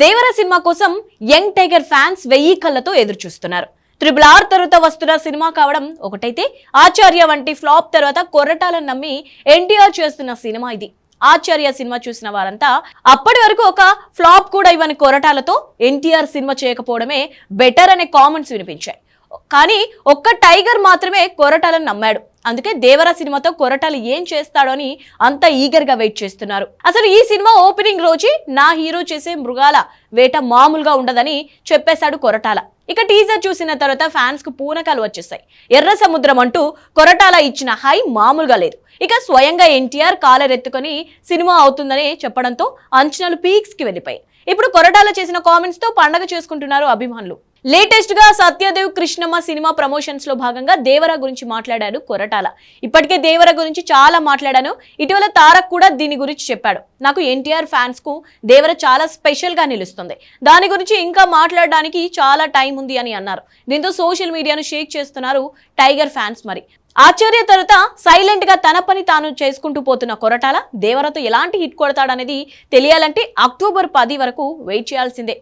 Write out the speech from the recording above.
దేవర cinema కోసం young tiger fans 1000 కళ్ళతో ఎదురు చూస్తున్నారు. RRR తర్వాత వస్తున్న సినిమా కావడం ఒకటైతే ఆచార్య వంటి ఫ్లాప్ తర్వాత కొరటాలను నమ్మి ఎన్టీఆర్ చేస్తున్న సినిమా ఇది. ఆచార్య సినిమా చూసిన వారంతా అప్పటి వరకు ఒక ఫ్లాప్ కూడా ఇవ్వని కొరటాలతో ఎన్టీఆర్ సినిమా చేయకపోవడమే బెటర్ అనే కామెంట్స్ వినిపించాయి. కానీ ఒక్క టైగర్ మాత్రమే కొరటాలను నమ్మాడు. అందుకే దేవర సినిమాతో కొరటాలు ఏం చేస్తాడో అని అంత ఈగర్ గా వెయిట్ చేస్తున్నారు. అసలు ఈ సినిమా ఓపెనింగ్ రోజే నా హీరో చేసే మృగాల వేట మామూలుగా ఉండదని చెప్పేశాడు కొరటాల. ఇక టీజర్ చూసిన తర్వాత ఫ్యాన్స్ కు పూనకాలు వచ్చేసాయి. ఎర్ర సముద్రం అంటూ కొరటాల ఇచ్చిన హై మామూలుగా లేదు. ఇక స్వయంగా ఎన్టీఆర్ కాలరెత్తుకొని సినిమా అవుతుందని చెప్పడంతో అంచనాలు పీక్స్ కి వెళ్ళిపోయాయి. ఇప్పుడు కొరటాల చేసిన కామెంట్స్ తో పండగ చేసుకుంటున్నారు అభిమానులు. లేటెస్ట్ గా సత్యదేవ్ కృష్ణమ్మ సినిమా ప్రమోషన్స్ లో భాగంగా దేవర గురించి మాట్లాడాడు కొరటాల. ఇప్పటికే దేవర గురించి చాలా మాట్లాడాను. ఇటీవల తారక్ కూడా దీని గురించి చెప్పాడు. నాకు ఎన్టీఆర్ ఫ్యాన్స్ కు దేవర చాలా స్పెషల్ గా నిలుస్తుంది. దాని గురించి ఇంకా మాట్లాడడానికి చాలా టైం ఉంది అని అన్నారు. దీంతో సోషల్ మీడియాను షేక్ చేస్తున్నారు టైగర్ ఫ్యాన్స్. మరి ఆచార్య తర్వాత సైలెంట్ గా తన పని తాను చేసుకుంటూ పోతున్న కొరటాల దేవరతో ఎలాంటి హిట్ కొడతాడనేది తెలియాలంటే అక్టోబర్ 10 వరకు వెయిట్ చేయాల్సిందే.